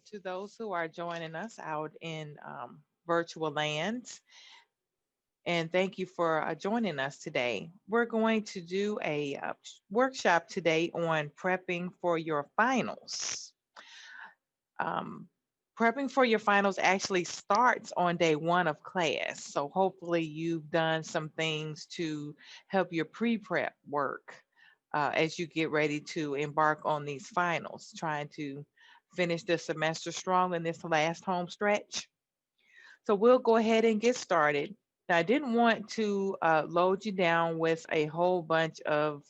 to those who are joining us out in virtual lands. And thank you for joining us today. We're going to do a workshop today on prepping for your finals. Um, Prepping for your finals actually starts on day one of class. So hopefully you've done some things to help your pre-prep work as you get ready to embark on these finals, trying to finish the semester strong in this last home stretch. So we'll go ahead and get started. Now, I didn't want to load you down with a whole bunch of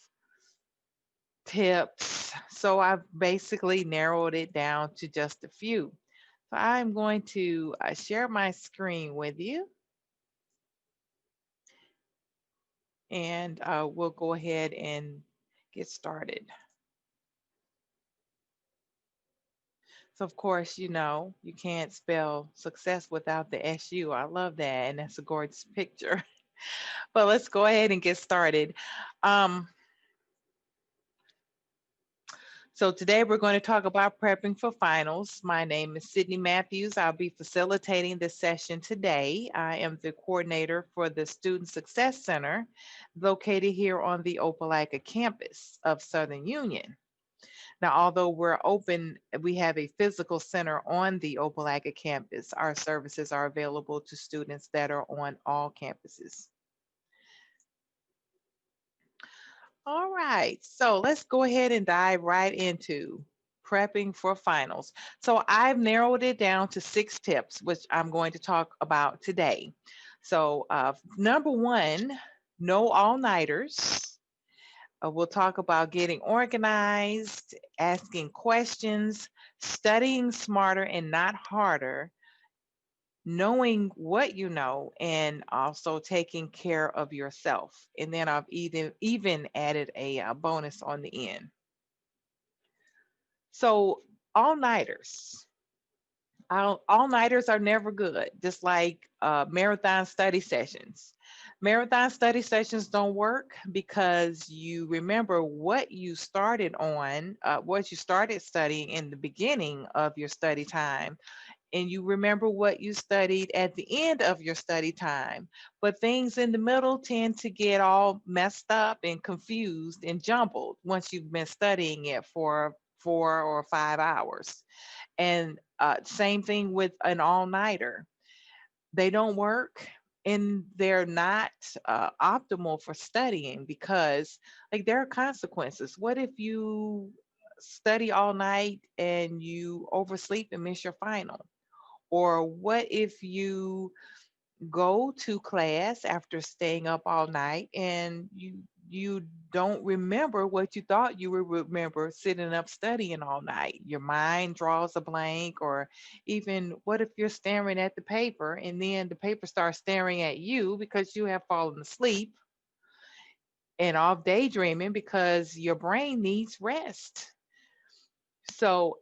tips, so I've basically narrowed it down to just a few. So I'm going to share my screen with you, and we'll go ahead and get started. So of course, you can't spell success without the SU. I love that, and that's a gorgeous picture. But let's go ahead and get started. Um, So today we're going to talk about prepping for finals. My name is Sydney Matthews. I'll be facilitating this session today. I am the coordinator for the Student Success Center located here on the Opelika campus of Southern Union. Now, although we're open, we have a physical center on the Opelika campus. Our services are available to students that are on all campuses. All right, so let's go ahead and dive right into prepping for finals. So I've narrowed it down to 6 tips, which I'm going to talk about today. So number one, no all-nighters. We'll talk about getting organized, asking questions, studying smarter and not harder, knowing what you know, and also taking care of yourself. And then I've even added a bonus on the end. So all-nighters. All-nighters are never good, just like marathon study sessions. Marathon study sessions don't work because you remember what you started on, what you started studying in the beginning of your study time, and you remember what you studied at the end of your study time. But things in the middle tend to get all messed up and confused and jumbled once you've been studying it for 4 or 5 hours. And same thing with an all-nighter. They don't work, and they're not optimal for studying because like there are consequences. What if you study all night and you oversleep and miss your final? Or what if you go to class after staying up all night and you don't remember what you thought you would remember sitting up studying all night? Your mind draws a blank, or even what if you're staring at the paper and then the paper starts staring at you because you have fallen asleep and off daydreaming because your brain needs rest. So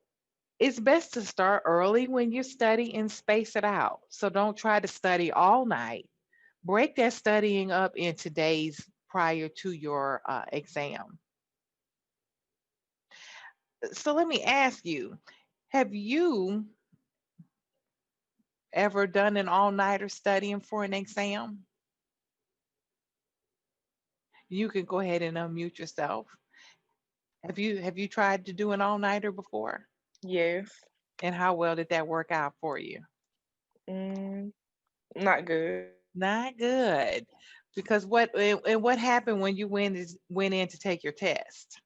it's best to start early when you study and space it out. So don't try to study all night. Break that studying up into days prior to your exam. So let me ask you, have you ever done an all-nighter studying for an exam? You can go ahead and unmute yourself. Have you tried to do an all-nighter before? Yes. And how well did that work out for you? Mm, not good. Not good. Because what happened when you went in to take your test?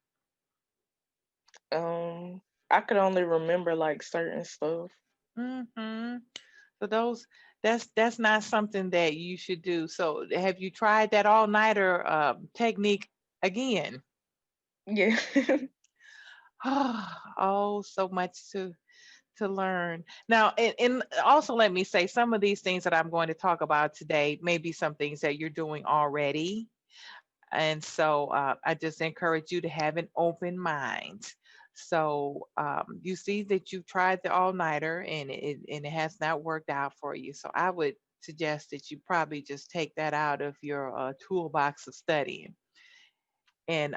I could only remember like certain stuff. Hmm. So that's not something that you should do. So have you tried that all-nighter technique again? Yeah. Oh, so much to learn. Now, and also let me say some of these things that I'm going to talk about today may be some things that you're doing already. And so I just encourage you to have an open mind. So you see that you've tried the all-nighter and it has not worked out for you. So I would suggest that you probably just take that out of your toolbox of studying and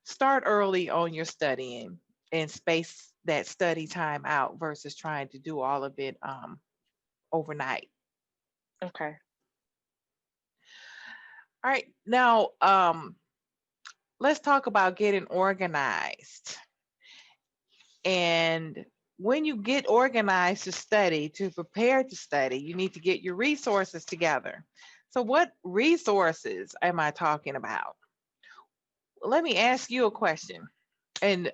start early on your studying and space that study time out versus trying to do all of it overnight. Okay. All right, now let's talk about getting organized. And when you get organized to study, to prepare to study, you need to get your resources together. So, what resources am I talking about? Let me ask you a question. And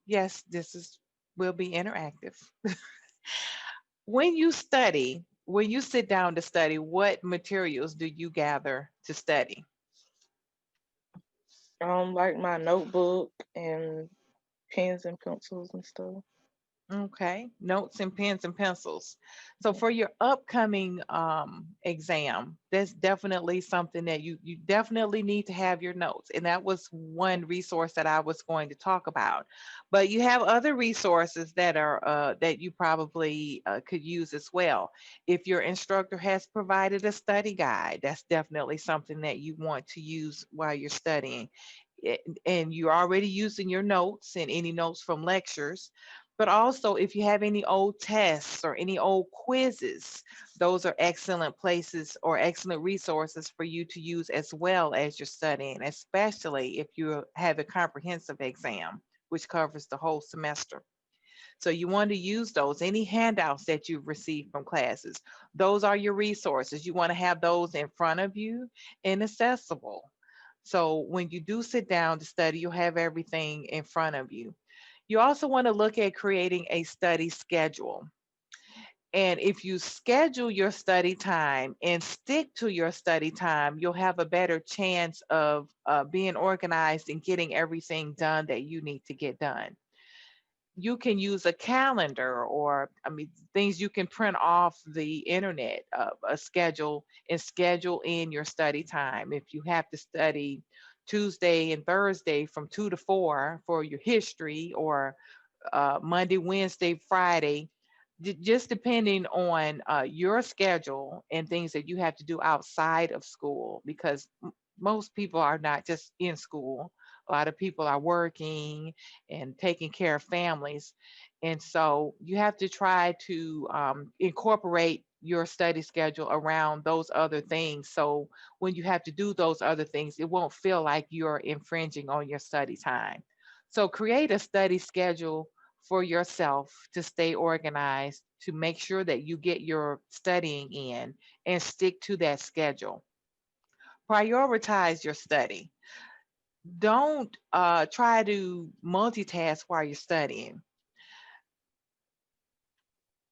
yes, this is will be interactive. When you study, when you sit down to study, what materials do you gather to study? Like my notebook and pens and pencils and stuff. Okay, notes and pens and pencils. So for your upcoming exam, that's definitely something that you definitely need to have your notes. And that was one resource that I was going to talk about. But you have other resources that are that you probably could use as well. If your instructor has provided a study guide, that's definitely something that you want to use while you're studying. And you're already using your notes and any notes from lectures, but also, if you have any old tests or any old quizzes, those are excellent places or excellent resources for you to use as well as you're studying, especially if you have a comprehensive exam, which covers the whole semester. So you want to use those, any handouts that you've received from classes, those are your resources. You want to have those in front of you and accessible. So when you do sit down to study, you'll have everything in front of you. You also want to look at creating a study schedule. And if you schedule your study time and stick to your study time, you'll have a better chance of being organized and getting everything done that you need to get done. You can use a calendar or, I mean, things you can print off the internet, a schedule, and schedule in your study time. If you have to study Tuesday and Thursday from 2 to 4 for your history, or Monday, Wednesday, Friday, just depending on your schedule and things that you have to do outside of school, because most people are not just in school. A lot of people are working and taking care of families. And so you have to try to incorporate your study schedule around those other things. So when you have to do those other things, it won't feel like you're infringing on your study time. So create a study schedule for yourself to stay organized, to make sure that you get your studying in and stick to that schedule. Prioritize your study. Don't try to multitask while you're studying.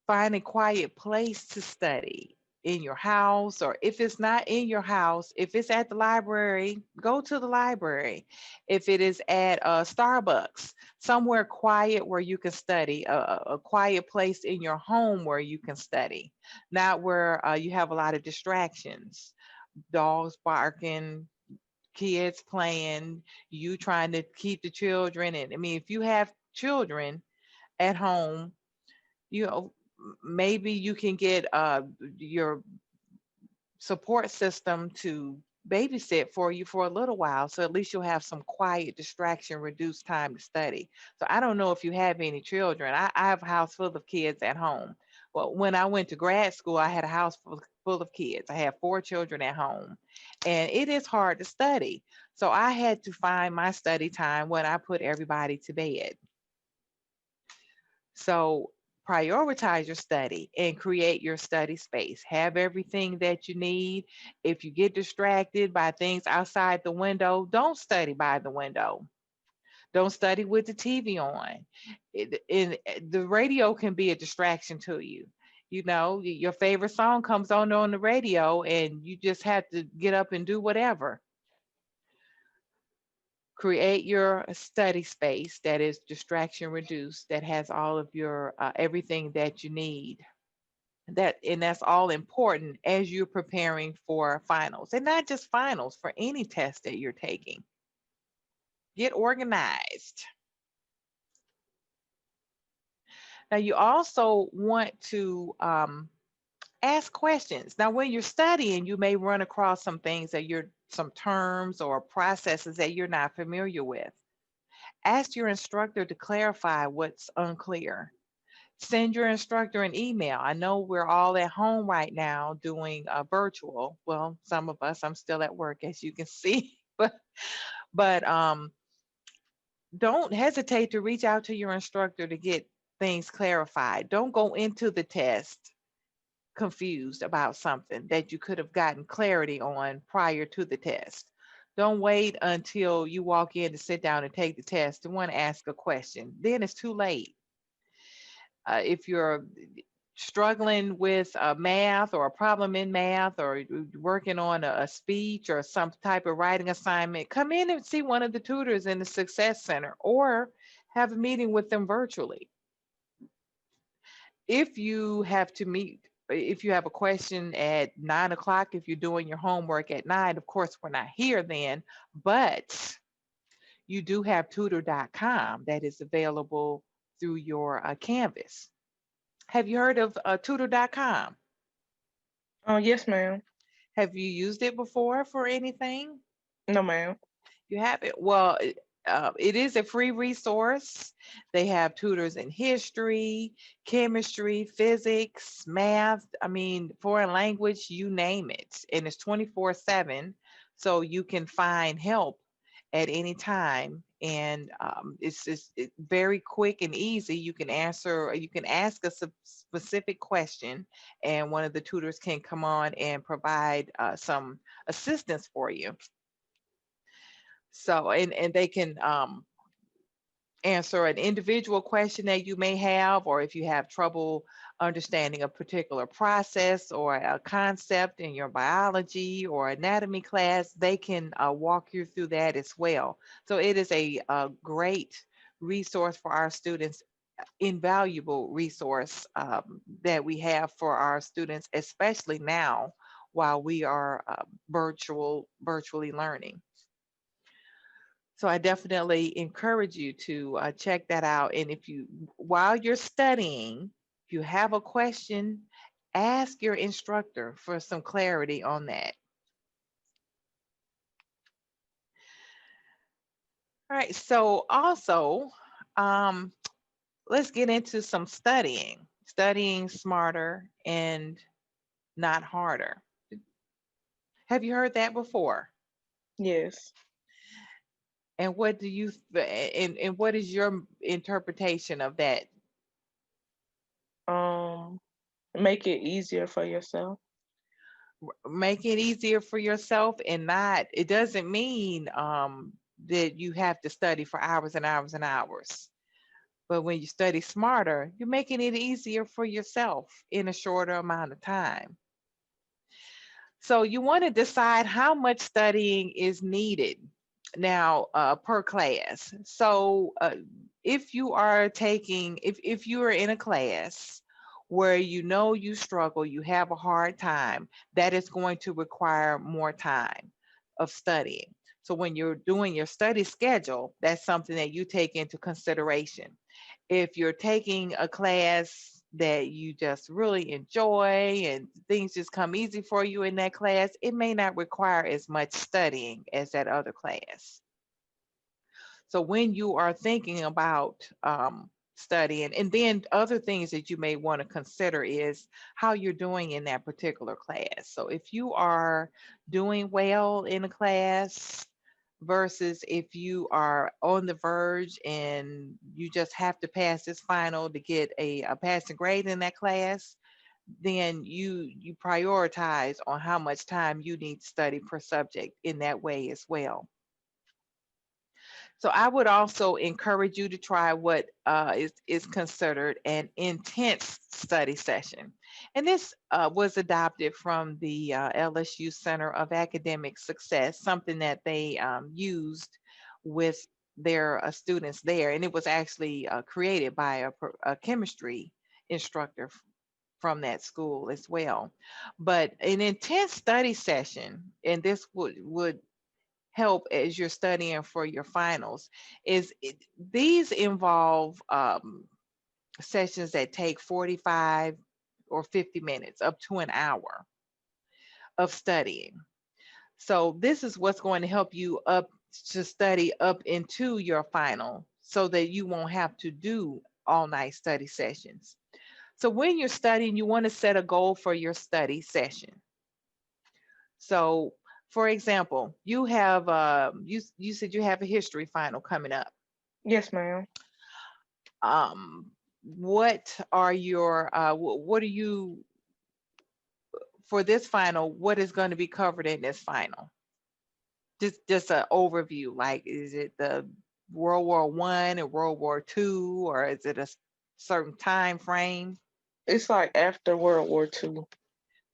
Find a quiet place to study in your house, or if it's not in your house, if it's at the library, go to the library. If it is at Starbucks, somewhere quiet where you can study, a quiet place in your home where you can study, not where you have a lot of distractions, dogs barking, kids playing, you trying to keep the children. And I mean, if you have children at home, you know, maybe you can get your support system to babysit for you for a little while, so at least you'll have some quiet distraction, reduced time to study. So I don't know if you have any children. I have a house full of kids at home. Well, when I went to grad school, I had a house full of kids. I had 4 children at home, and it is hard to study. So I had to find my study time when I put everybody to bed. So prioritize your study and create your study space. Have everything that you need. If you get distracted by things outside the window, don't study by the window. Don't study with the TV on. The radio can be a distraction to you. You know, your favorite song comes on the radio, and you just have to get up and do whatever. Create your study space that is distraction reduced, that has all of your everything that you need. That's all important as you're preparing for finals, and not just finals, for any test that you're taking. Get organized. Now you also want to ask questions. Now when you're studying, you may run across some things that you're some terms or processes that you're not familiar with. Ask your instructor to clarify what's unclear. Send your instructor an email. I know we're all at home right now doing virtual. Well, some of us, I'm still at work, as you can see, but don't hesitate to reach out to your instructor to get things clarified. Don't go into the test confused about something that you could have gotten clarity on prior to the test. Don't wait until you walk in to sit down and take the test to want to ask a question. Then it's too late. If you're struggling with math or a problem in math, or working on a speech or some type of writing assignment, come in and see one of the tutors in the Success Center, or have a meeting with them virtually. If you have to meet, if you have a question at 9 o'clock, if you're doing your homework at 9, of course, we're not here then, but you do have tutor.com that is available through your Canvas. Have you heard of tutor.com? Oh, yes, ma'am. Have you used it before for anything? No, ma'am. You haven't? Well, it is a free resource. They have tutors in history, chemistry, physics, math. I mean, foreign language, you name it. And it's 24/7. So you can find help at any time. And it's just very quick and easy. You can answer, you can ask a specific question, and one of the tutors can come on and provide some assistance for you. So, and they can answer an individual question that you may have, or if you have trouble understanding a particular process or a concept in your biology or anatomy class, they can walk you through that as well. So it is a great resource for our students, invaluable resource that we have for our students, especially now while we are virtually learning. So I definitely encourage you to check that out. And if you, while you're studying, if you have a question, ask your instructor for some clarity on that. All right. So also, um, let's get into some studying smarter and not harder. Have you heard that before? Yes. And what do you, and what is your interpretation of that? Um, make it easier for yourself. Make it easier for yourself, and not, it doesn't mean that you have to study for hours and hours and hours, but when you study smarter, you're making it easier for yourself in a shorter amount of time. So you want to decide how much studying is needed now per class. So if you are taking, if you are in a class where you know you struggle, you have a hard time, that is going to require more time of studying. So when you're doing your study schedule, that's something that you take into consideration. If you're taking a class that you just really enjoy and things just come easy for you in that class, it may not require as much studying as that other class. So when you are thinking about studying, and then other things that you may want to consider is how you're doing in that particular class. So if you are doing well in a class versus if you are on the verge and you just have to pass this final to get a passing grade in that class, then you prioritize on how much time you need to study per subject in that way as well. So I would also encourage you to try what is considered an intense study session. And this was adopted from the LSU Center of Academic Success, something that they used with their students there. And it was actually created by a chemistry instructor from that school as well. But an intense study session, and this would help as you're studying for your finals, these involve sessions that take 45 or 50 minutes up to an hour of studying. So this is what's going to help you up to study up into your final so that you won't have to do all night study sessions. So when you're studying, you want to set a goal for your study session. So for example, you have you said you have a history final coming up. Yes, ma'am. What are your what are you for this final, what is going to be covered in this final? Just an overview, like is it the World War One and World War Two, or is it a certain time frame? It's like after World War II.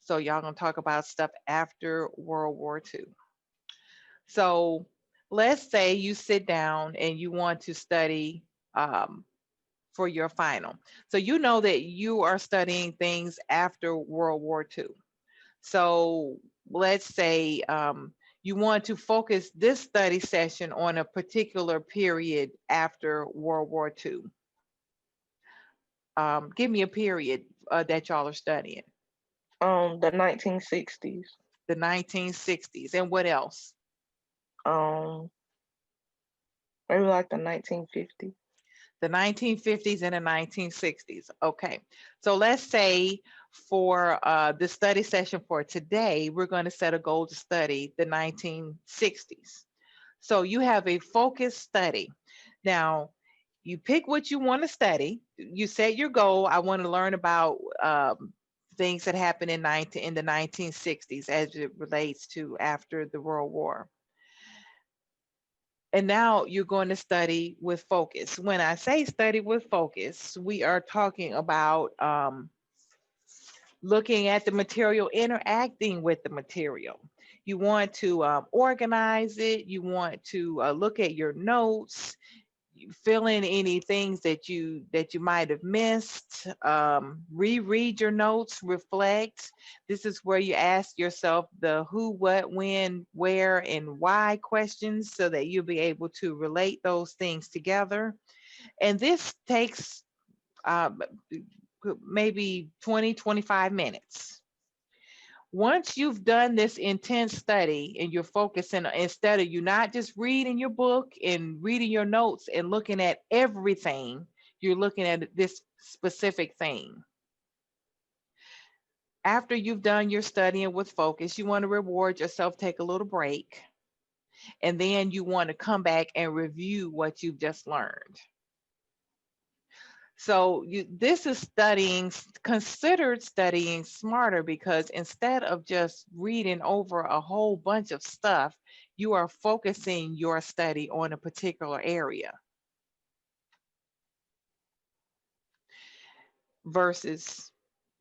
So y'all gonna talk about stuff after World War Two. So let's say you sit down and you want to study for your final. So you know that you are studying things after World War Two. So let's say you want to focus this study session on a particular period after World War Two. Give me a period that y'all are studying. The 1960s. The 1960s. And what else? Um, Maybe like the 1950s. The 1950s and the 1960s. Okay. So let's say for the study session for today, we're going to set a goal to study the 1960s. So you have a focused study. Now, you pick what you want to study. You set your goal. I want to learn about things that happened in the 1960s as it relates to after the World War. And now you're going to study with focus. When I say study with focus, we are talking about looking at the material, interacting with the material. You want to organize it. You want to look at your notes, fill in any things that you might have missed, reread your notes, reflect. This is where you ask yourself the who, what, when, where, and why questions so that you'll be able to relate those things together. And this takes maybe 20, 25 minutes. Once you've done this intense study and you're focusing, instead of you not just reading your book and reading your notes and looking at everything, you're looking at this specific thing. After you've done your studying with focus, you want to reward yourself, take a little break, and then you want to come back and review what you've just learned. So this is considered studying smarter, because instead of just reading over a whole bunch of stuff, you are focusing your study on a particular area versus,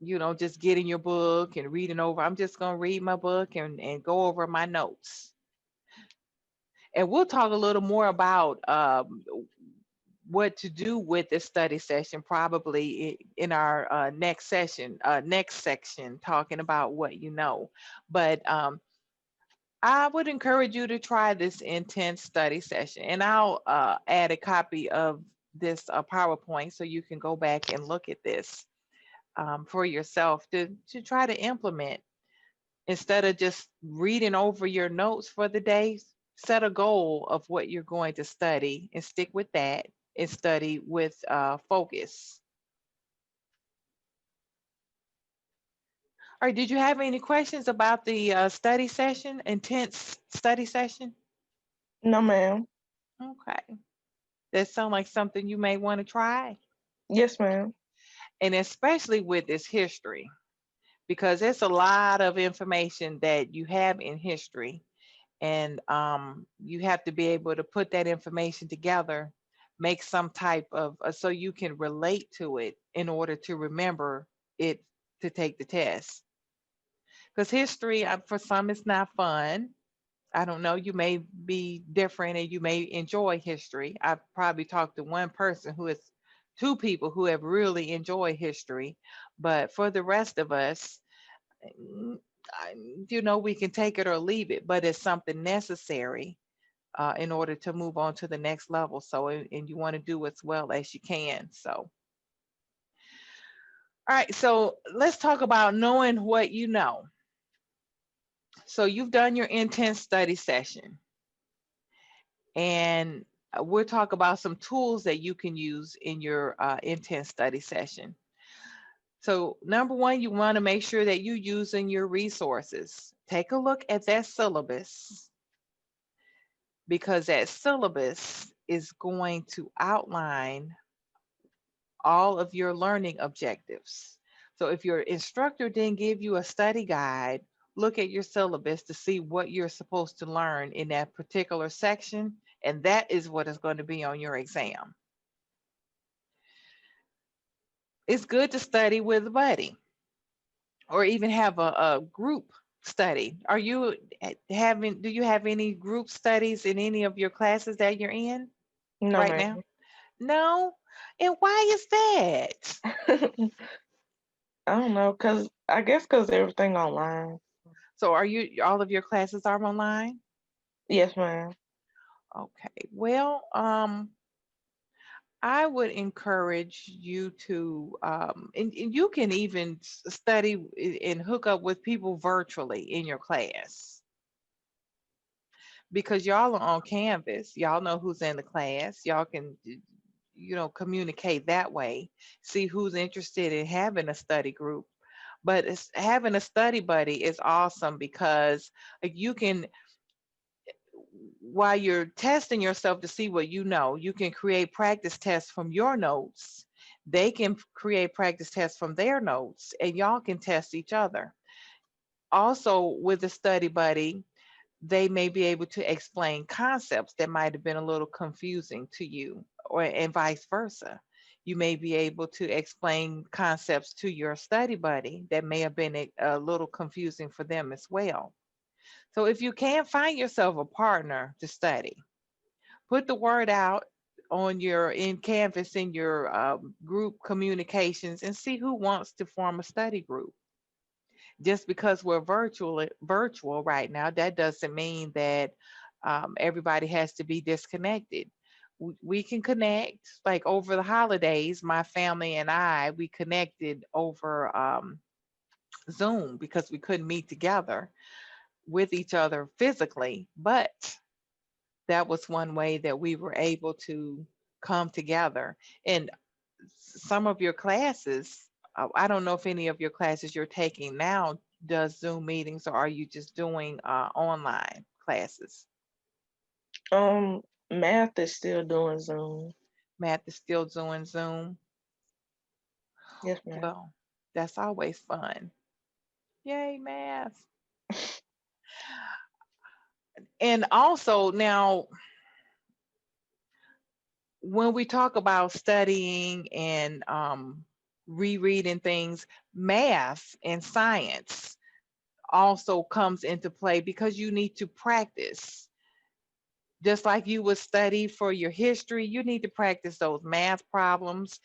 just getting your book and reading over. I'm just going to read my book and go over my notes. And we'll talk a little more about what to do with this study session probably in our next section, talking about what you know. But I would encourage you to try this intense study session, and I'll add a copy of this PowerPoint so you can go back and look at this for yourself to try to implement. Instead of just reading over your notes for the day, set a goal of what you're going to study and stick with that and study with focus. All right, did you have any questions about the study session, intense study session? No, ma'am. Okay. That sounds like something you may want to try. Yes, ma'am. And especially with this history, because there's a lot of information that you have in history, and you have to be able to put that information together, make some type of so you can relate to it in order to remember it to take the test. Because history, for some, it's not fun. I don't know, you may be different and you may enjoy history. I've probably talked to two people who have really enjoyed history, but for the rest of us, mm, we can take it or leave it, but it's something necessary in order to move on to the next level. So, and you want to do as well as you can. So, all right. So let's talk about knowing what you know. So you've done your intense study session, and we'll talk about some tools that you can use in your intense study session. So number one, you want to make sure that you're using your resources. Take a look at that syllabus, because that syllabus is going to outline all of your learning objectives. So if your instructor didn't give you a study guide, look at your syllabus to see what you're supposed to learn in that particular section, and that is what is going to be on your exam. It's good to study with a buddy or even have a group study. Are you do you have any group studies in any of your classes that you're in No, right ma'am. now? No? And why is that? I don't know, I guess because everything online. So are you, all of your classes are online? Yes, ma'am. Okay. Well, I would encourage you to, and you can even study and hook up with people virtually in your class, because y'all are on Canvas. Y'all know who's in the class. Y'all can, communicate that way, see who's interested in having a study group. But having a study buddy is awesome, because like, you can, while you're testing yourself to see what you know, you can create practice tests from your notes. They can create practice tests from their notes, and y'all can test each other. Also, with the study buddy, they may be able to explain concepts that might have been a little confusing to you, or and vice versa. You may be able to explain concepts to your study buddy that may have been a little confusing for them as well. So if you can't find yourself a partner to study, put the word out on your in Canvas in your group communications and see who wants to form a study group. Just because we're virtual right now, that doesn't mean that everybody has to be disconnected. We can connect. Like over the holidays, my family and we connected over Zoom, because we couldn't meet together with each other physically, but that was one way that we were able to come together. And some of your classes, I don't know if any of your classes you're taking now does Zoom meetings, or are you just doing online classes? Math is still doing Zoom. Math is still doing Zoom. Yes, ma'am. Well, that's always fun. Yay, math. And also now, when we talk about studying and rereading things, math and science also comes into play, because you need to practice. Just like you would study for your history, you need to practice those math problems,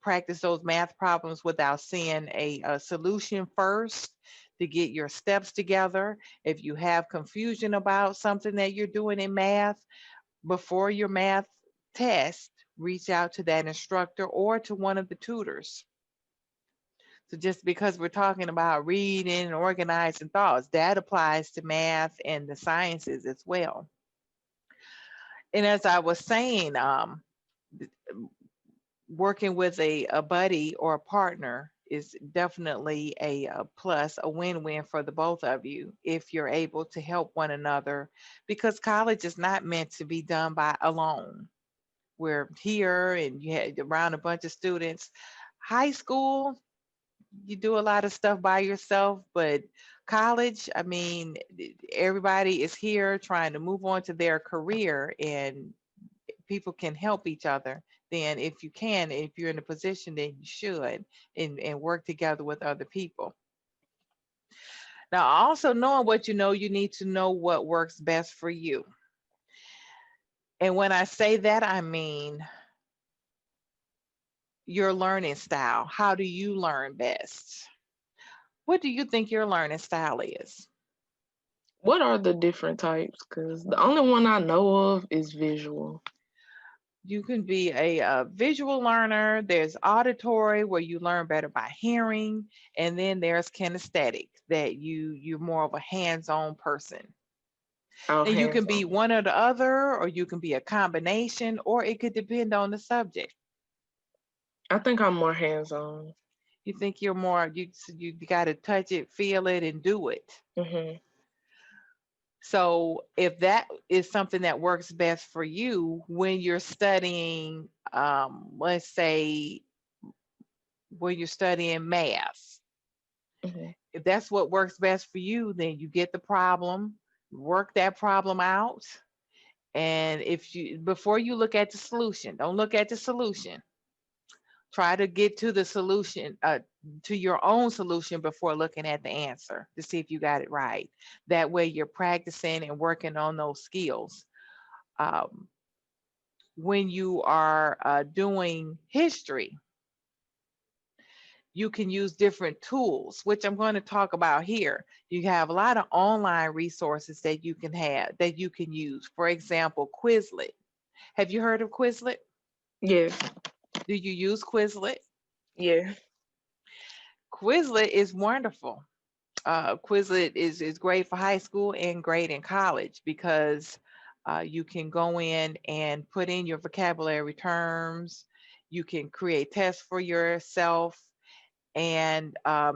practice those math problems without seeing a solution first, to get your steps together. If you have confusion about something that you're doing in math, before your math test, reach out to that instructor or to one of the tutors. So just because we're talking about reading and organizing thoughts, that applies to math and the sciences as well. And as I was saying, working with a buddy or a partner is definitely a plus, a win-win for the both of you if you're able to help one another, because college is not meant to be done by alone. We're here and you had around a bunch of students. High school, you do a lot of stuff by yourself, but college, I mean, everybody is here trying to move on to their career, and people can help each other. Then if you can, if you're in a position, then you should, and work together with other people. Now, also knowing what you know, you need to know what works best for you. And when I say that, I mean your learning style. How do you learn best? What do you think your learning style is? What are the different types? Because the only one I know of is visual. You can be a visual learner. There's auditory, where you learn better by hearing, and then there's kinesthetic, that you're more of a hands-on person. Oh, And you can hands be on. one or the other, or you can be a combination, or it could depend on the subject. I think I'm more hands on. You think you're more, you got to touch it, feel it, and do it. Hmm. So if that is something that works best for you when you're studying, let's say when you're studying math, Hmm. if that's what works best for you, then you get the problem, work that problem out. And if you, before you look at the solution, don't look at the solution. Try to get to the solution, to your own solution before looking at the answer to see if you got it right. That way you're practicing and working on those skills. Um, when you are doing history, you can use different tools, which I'm going to talk about here. You have a lot of online resources that you can have, that you can use. For example, Quizlet. Have you heard of Quizlet? Yes. Do you use Quizlet? Yeah. Quizlet is wonderful. Quizlet is great for high school and great in college because you can go in and put in your vocabulary terms. You can create tests for yourself. And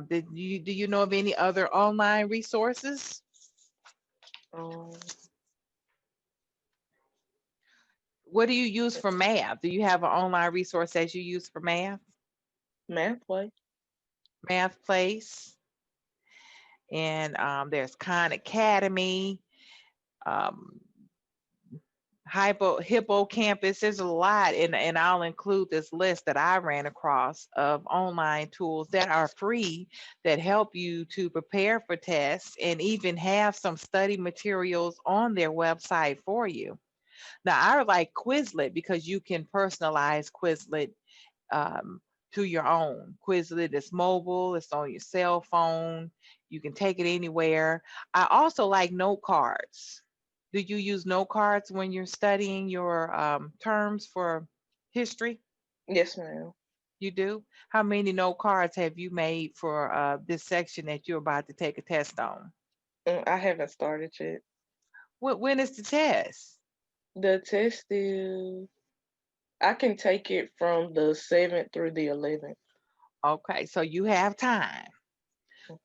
do you know of any other online resources? Um, What do you use for math? Do you have an online resource that you use for math? Math play. Math Place, and there's Khan Academy, um, Hippocampus. There's a lot, and I'll include this list that I ran across of online tools that are free that help you to prepare for tests and even have some study materials on their website for you. Now, I like Quizlet because you can personalize Quizlet um, to your own. Quizlet is mobile, it's on your cell phone, you can take it anywhere. I also like note cards. Do you use note cards when you're studying your terms for history? Yes, ma'am. You do? How many note cards have you made for this section that you're about to take a test on? I haven't started yet. When is the test? The test is I can take it from the 7th through the 11th. Okay, so you have time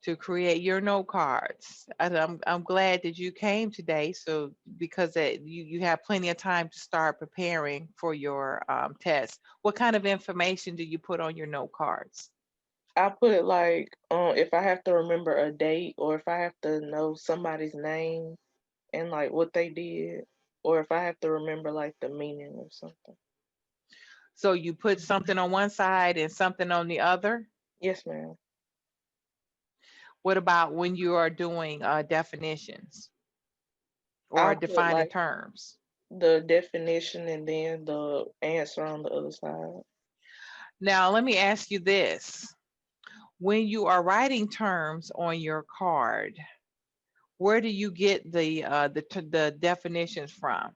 to create your note cards. And I'm glad that you came today. So because you have plenty of time to start preparing for your test. What kind of information do you put on your note cards? I put it like if I have to remember a date or if I have to know somebody's name and like what they did or if I have to remember like the meaning of something. So you put something on one side and something on the other. Yes, ma'am. What about when you are doing definitions I or put defining like terms? the definition and then the answer on the other side. Now, let me ask you this. When you are writing terms on your card, where do you get the definitions from?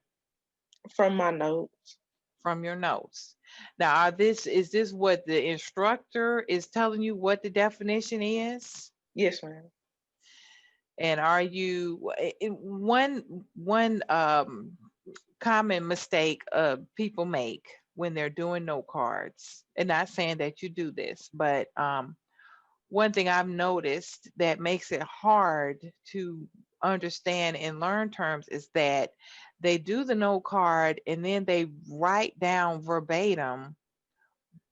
From my notes. From your notes. Now, is this what the instructor is telling you what the definition is? Yes, ma'am. And are you one common mistake people make when they're doing note cards, and not saying that you do this, but one thing I've noticed that makes it hard to understand and learn terms is that they do the note card and then they write down verbatim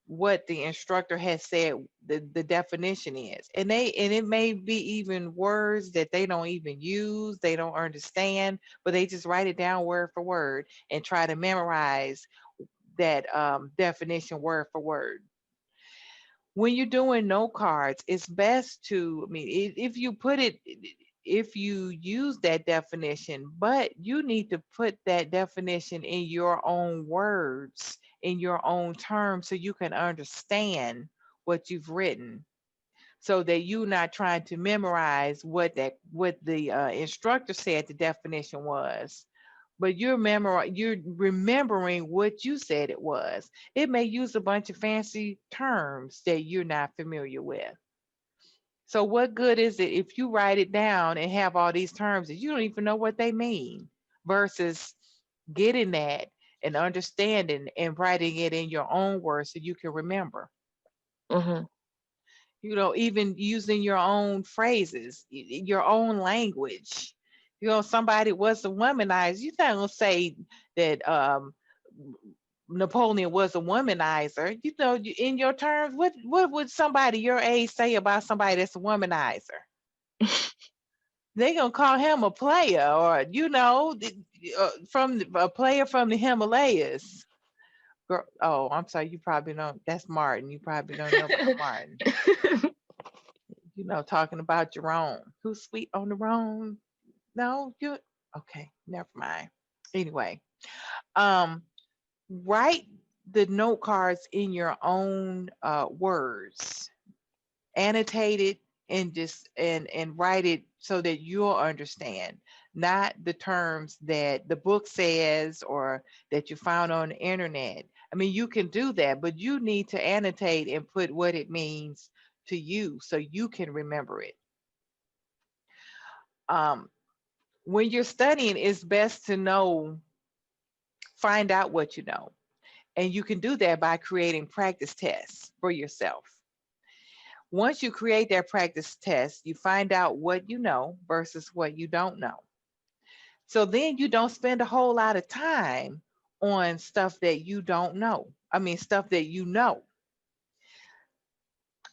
what the instructor has said the definition is. And it may be even words that they don't even use, they don't understand, but they just write it down word for word and try to memorize that definition word for word. When you're doing note cards, it's best to, I mean, if you put it, if you use that definition, but you need to put that definition in your own words, in your own terms, so you can understand what you've written, so that you're not trying to memorize what the instructor said the definition was, but you're remembering what you said it was. It may use a bunch of fancy terms that you're not familiar with. So what good is it if you write it down and have all these terms that you don't even know what they mean versus getting that and understanding and writing it in your own words so you can remember? Mhm. Even using your own phrases, your own language. Somebody was a womanizer. You're not gonna say that Napoleon was a womanizer. In your terms, what would somebody your age say about somebody that's a womanizer? They gonna call him a player, or from a player from the Himalayas. Oh, I'm sorry. You probably don't. That's Martin. You probably don't know about Martin. Talking about Jerome. Who's sweet on the Rome? No, you okay, never mind. Anyway, um, write the note cards in your own words, annotate it and just and write it so that you'll understand, not the terms that the book says or that you found on the internet. I mean, you can do that, but you need to annotate and put what it means to you so you can remember it. um, when you're studying, it's best to find out what you know. And you can do that by creating practice tests for yourself. Once you create that practice test, you find out what you know versus what you don't know. So then you don't spend a whole lot of time on stuff that you don't know. I mean, stuff that you know.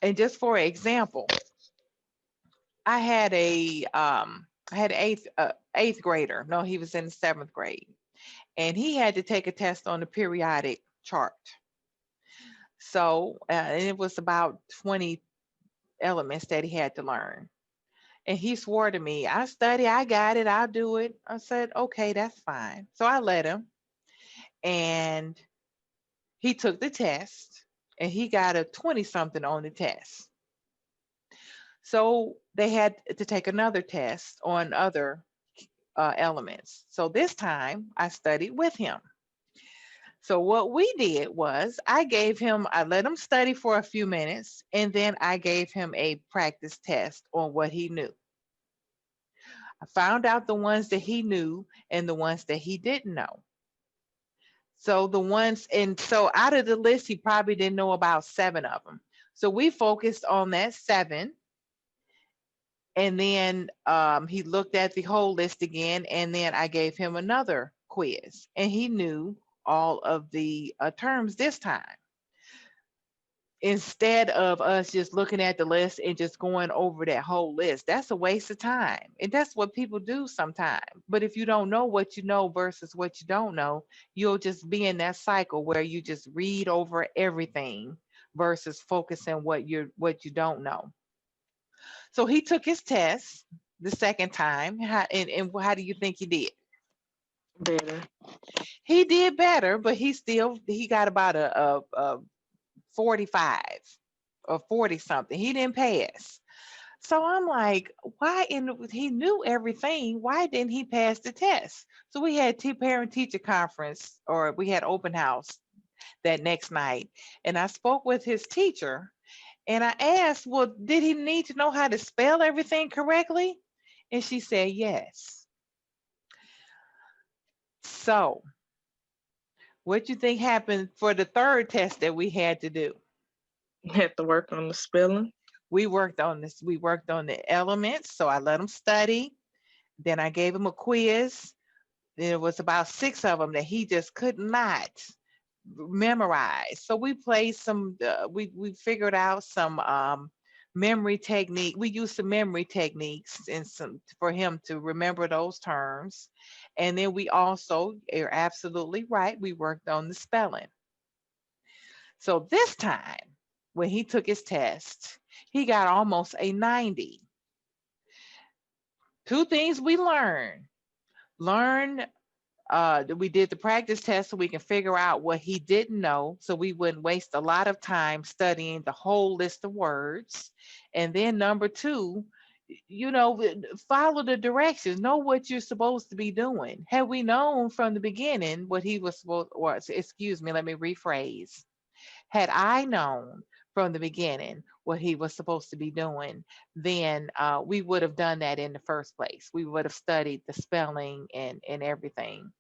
And just for example, I had an eighth grader. No, he was in the seventh grade, and he had to take a test on the periodic chart. So, and it was about 20 elements that he had to learn. And he swore to me, I study, I got it, I'll do it. I said, okay, that's fine. So I let him, and he took the test, and he got a 20 something on the test. So they had to take another test on other elements. So this time I studied with him. So what we did was I let him study for a few minutes, and then I gave him a practice test on what he knew. I found out the ones that he knew and the ones that he didn't know. So out of the list, he probably didn't know about 7 of them. So we focused on that 7. And then he looked at the whole list again, and then I gave him another quiz, and he knew all of the terms this time. Instead of us just looking at the list and just going over that whole list, that's a waste of time. And that's what people do sometimes. But if you don't know what you know versus what you don't know, you'll just be in that cycle where you just read over everything versus focusing what you don't know. So he took his test the second time. And how do you think he did? Better. He did better, but he got about a 45 or 40 something. He didn't pass. So I'm like, he knew everything. Why didn't he pass the test? So we had parent teacher conference, or we had open house that next night. And I spoke with his teacher, and I asked, well, did he need to know how to spell everything correctly? And she said, yes. So what you think happened for the third test that we had to do? Had to work on the spelling. We worked on this. We worked on the elements. So I let him study. Then I gave him a quiz. There was about 6 of them that he just could not memorize. So we played we figured out some memory technique. We used some memory techniques and some for him to remember those terms. And then we also, you're absolutely right, we worked on the spelling. So this time, when he took his test, he got almost a 90. 2 things we learned. We did the practice test so we can figure out what he didn't know, so we wouldn't waste a lot of time studying the whole list of words. And then number 2, follow the directions, know what you're supposed to be doing. Had we known from the beginning what he was supposed, or excuse me, let me rephrase. Had I known from the beginning what he was supposed to be doing, then we would have done that in the first place. We would have studied the spelling and everything.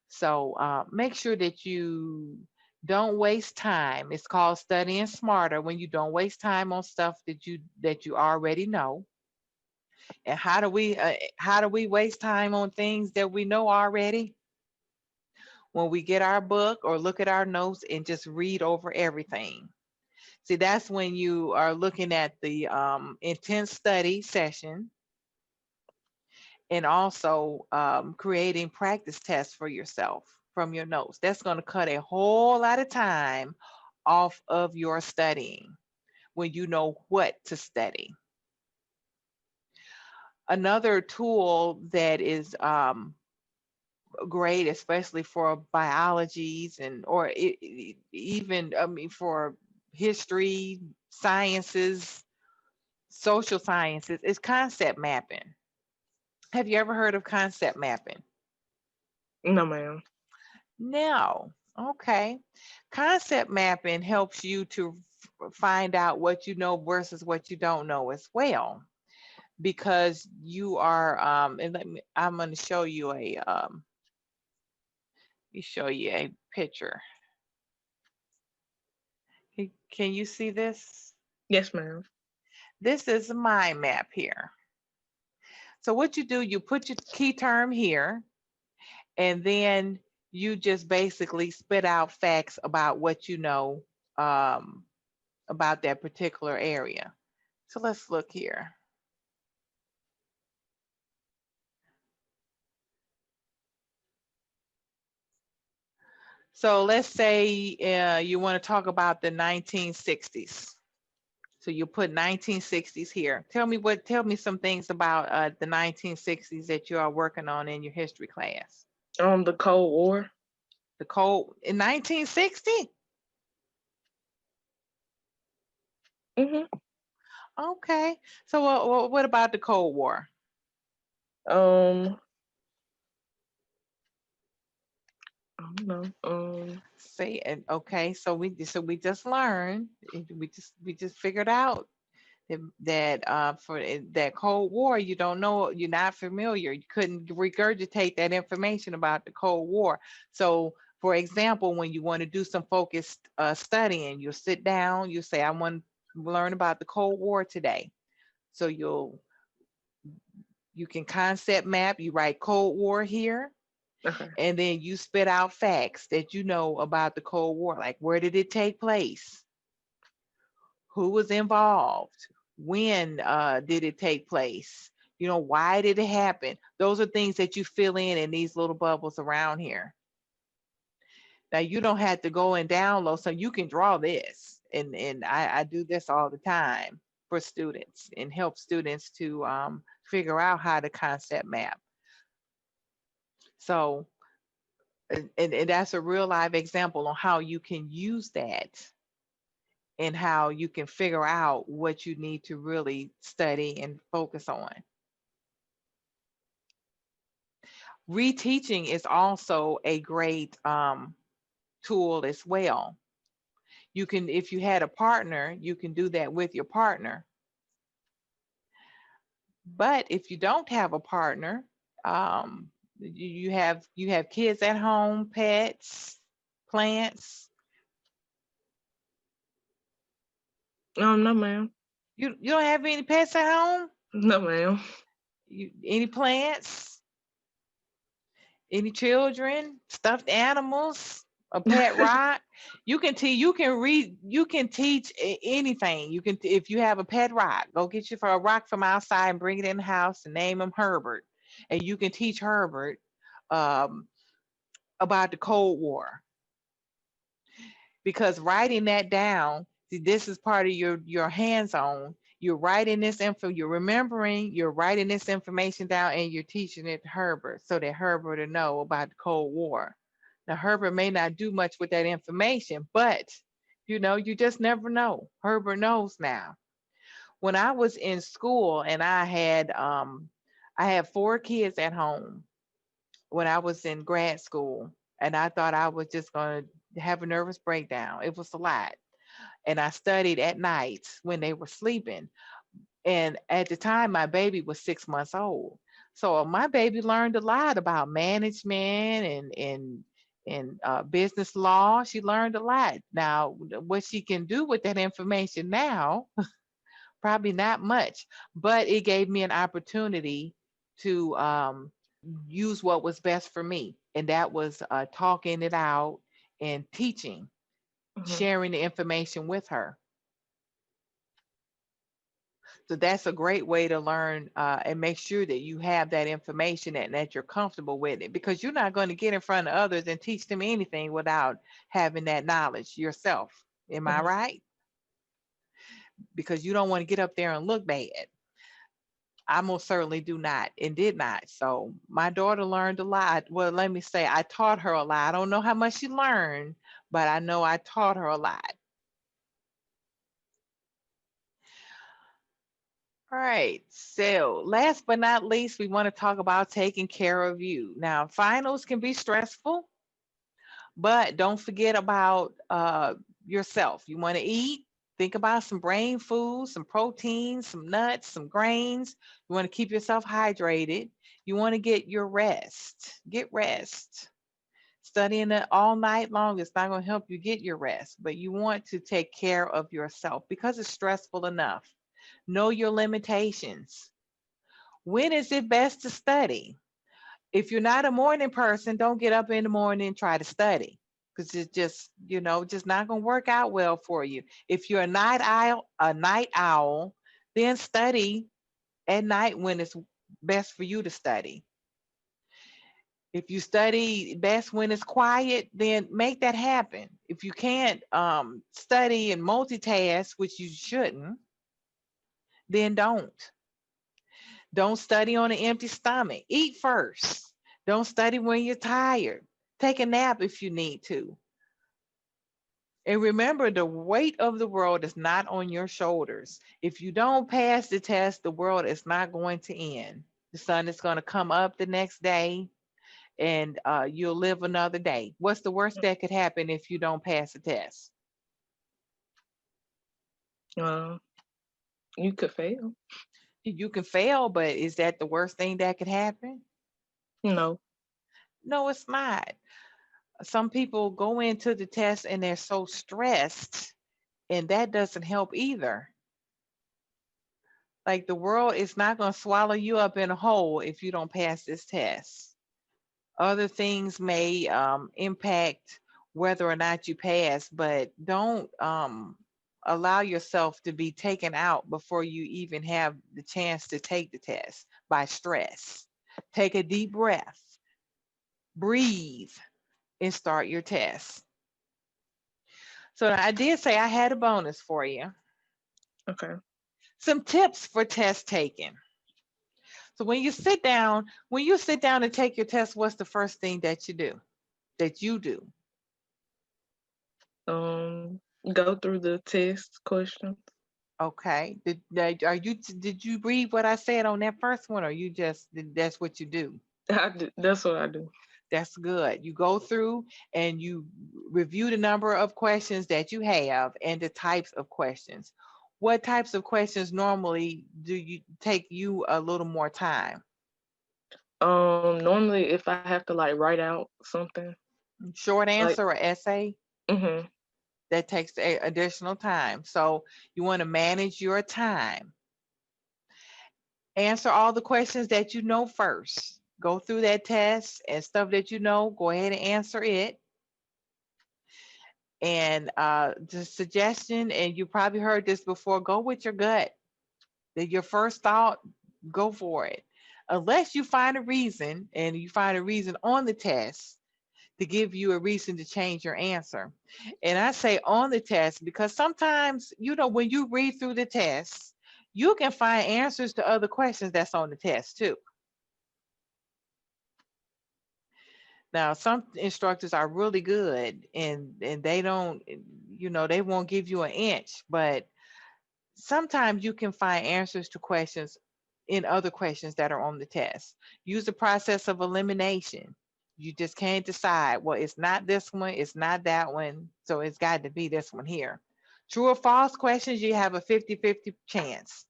So make sure that you don't waste time. It's called studying smarter when you don't waste time on stuff that you already know. And how do we waste time on things that we know already? When we get our book or look at our notes and just read over everything. See, that's when you are looking at the intense study session and also creating practice tests for yourself from your notes. That's going to cut a whole lot of time off of your studying when you know what to study. Another tool that is great, especially for biologies and or even I mean for history, sciences, social sciences, is concept mapping. Have you ever heard of concept mapping? No, ma'am. No. Okay. Concept mapping helps you to find out what you know versus what you don't know as well, because you are and I'm going to show you a picture. Can you see this? Yes, ma'am. This is a mind map here. So what you do, you put your key term here, and then you just basically spit out facts about what you know um, about that particular area. So let's look here. So let's say you want to talk about the 1960s. So you put 1960s here. Tell me some things about the 1960s that you are working on in your history class. The Cold War. The Cold in 1960? Mhm. Okay. So what about the Cold War? Um, I don't know. See, and okay, so we just learned, we just figured out that for that Cold War, you don't know, you're not familiar, you couldn't regurgitate that information about the Cold War. So, for example, when you want to do some focused studying, you'll sit down, you say, I want to learn about the Cold War today. So you can concept map, you write Cold War here, Okay. and then you spit out facts that you know about the Cold War, like where did it take place? Who was involved? When did it take place? You know, why did it happen? Those are things that you fill in these little bubbles around here. Now you don't have to go and download, so you can draw this. And I do this all the time for students and help students to figure out how to concept map. So, and that's a real live example on how you can use that and how you can figure out what you need to really study and focus on. Reteaching is also a great tool as well. You can, if you had a partner, you can do that with your partner. But if you don't have a partner, you have kids at home, pets, plants. No, ma'am. You don't have any pets at home? No, ma'am. Any plants? Any children, stuffed animals, a pet rock? You can teach anything. You can, if you have a pet rock, go get you for a rock from outside and bring it in the house and name him Herbert. And you can teach Herbert um, about the Cold War, because writing that down, see, this is part of your hands-on. You're writing this info, you're remembering, you're writing this information down, and you're teaching it to Herbert so that Herbert will know about the Cold War. Now, Herbert may not do much with that information, but you know, you just never know. Herbert knows now. When I was in school and I had 4 kids at home when I was in grad school, and I thought I was just going to have a nervous breakdown. It was a lot. and I studied at night when they were sleeping. And at the time, my baby was 6 months old. So my baby learned a lot about management and business law. She learned a lot. Now, what she can do with that information now, probably not much, but it gave me an opportunity to use what was best for me. And that was talking it out and teaching, Mhm. sharing the information with her. So that's a great way to learn and make sure that you have that information and that you're comfortable with it, because you're not going to get in front of others and teach them anything without having that knowledge yourself. Am I Mhm. right? Because you don't want to get up there and look bad. I most certainly do not and did not. So my daughter learned a lot. Well, let me say I taught her a lot. I don't know how much she learned, but I know I taught her a lot. All right. So last but not least, we want to talk about taking care of you. Now, finals can be stressful, but don't forget about yourself. You want to eat, think about some brain food, some protein, some nuts, some grains. You want to keep yourself hydrated. You want to get your rest. Get rest. Studying it all night long is not going to help you get your rest, but you want to take care of yourself because it's stressful enough. Know your limitations. When is it best to study? If you're not a morning person, don't get up in the morning and try to study, because it's just, just not going to work out well for you. If you're a night owl, then study at night when it's best for you to study. If you study best when it's quiet, then make that happen. If you can't study and multitask, which you shouldn't, then don't. Don't study on an empty stomach. Eat first. Don't study when you're tired. Take a nap if you need to. And remember, the weight of the world is not on your shoulders. If you don't pass the test, the world is not going to end. The sun is going to come up the next day, and you'll live another day. What's the worst that could happen if you don't pass the test? Uh, you could fail. You can fail, but is that the worst thing that could happen? No. No, it's not. Some people go into the test and they're so stressed, and that doesn't help either. Like, the world is not going to swallow you up in a hole if you don't pass this test. Other things may impact whether or not you pass, but don't allow yourself to be taken out before you even have the chance to take the test by stress. Take a deep breath, breathe, and start your test. So I did say I had a bonus for you. Okay. Some tips for test taking. So when you sit down and take your test, what's the first thing that you do? That you do? Um, go through the test questions. Okay. Did you read what I said on that first one, or you just that's what you do? That's what I do. That's good. You go through and you review the number of questions that you have and the types of questions. What types of questions normally do you take you a little more time? Normally if I have to like write out something, Short like answer or essay? mhm. That takes additional time. So you want to manage your time. Answer all the questions that you know first. Go through that test and stuff that you know, go ahead and answer it. And the suggestion, and you probably heard this before, go with your gut. That your first thought, go for it. Unless you find a reason, and you find a reason on the test to give you a reason to change your answer. And I say on the test because sometimes, when you read through the test, you can find answers to other questions that's on the test too. Now, some instructors are really good, and they don't, they won't give you an inch, but sometimes you can find answers to questions in other questions that are on the test. Use the process of elimination. You just can't decide, well, it's not this one, it's not that one, so it's got to be this one here. True or false questions, you have a 50-50 chance.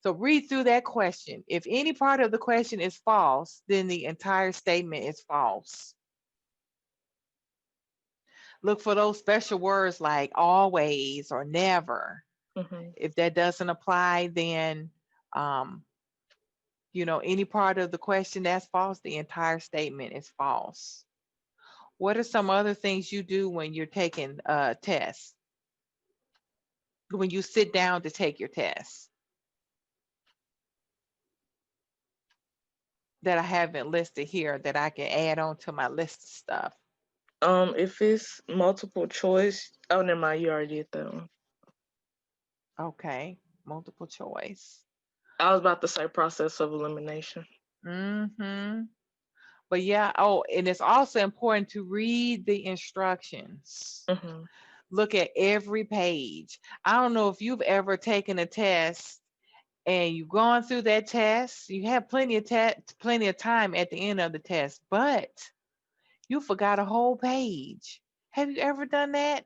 So read through that question. If any part of the question is false, then the entire statement is false. Look for those special words like always or never. Mm-hmm. If that doesn't apply, then um, any part of the question that's false, the entire statement is false. What are some other things you do when you're taking a test? When you sit down to take your test that I haven't listed here that I can add on to my list of stuff? If it's multiple choice, oh, never mind. You already did that one. Okay, multiple choice. I was about to say process of elimination. Mm-hmm. But yeah, oh, and it's also important to read the instructions. Mm-hmm. Look at every page. I don't know if you've ever taken a test and you've gone through that test. You have plenty of time at the end of the test, but you forgot a whole page. Have you ever done that?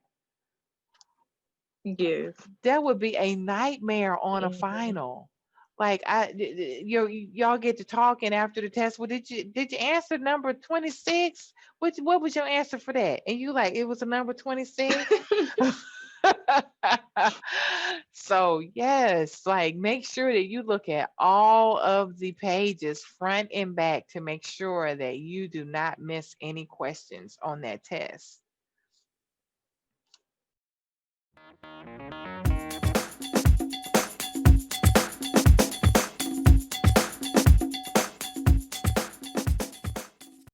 Yes. That would be a nightmare on a Mm-hmm. final. Like y'all get to talking after the test. Well, did you answer number 26? What was your answer for that? And you like it was a number 26. So yes, like make sure that you look at all of the pages front and back to make sure that you do not miss any questions on that test.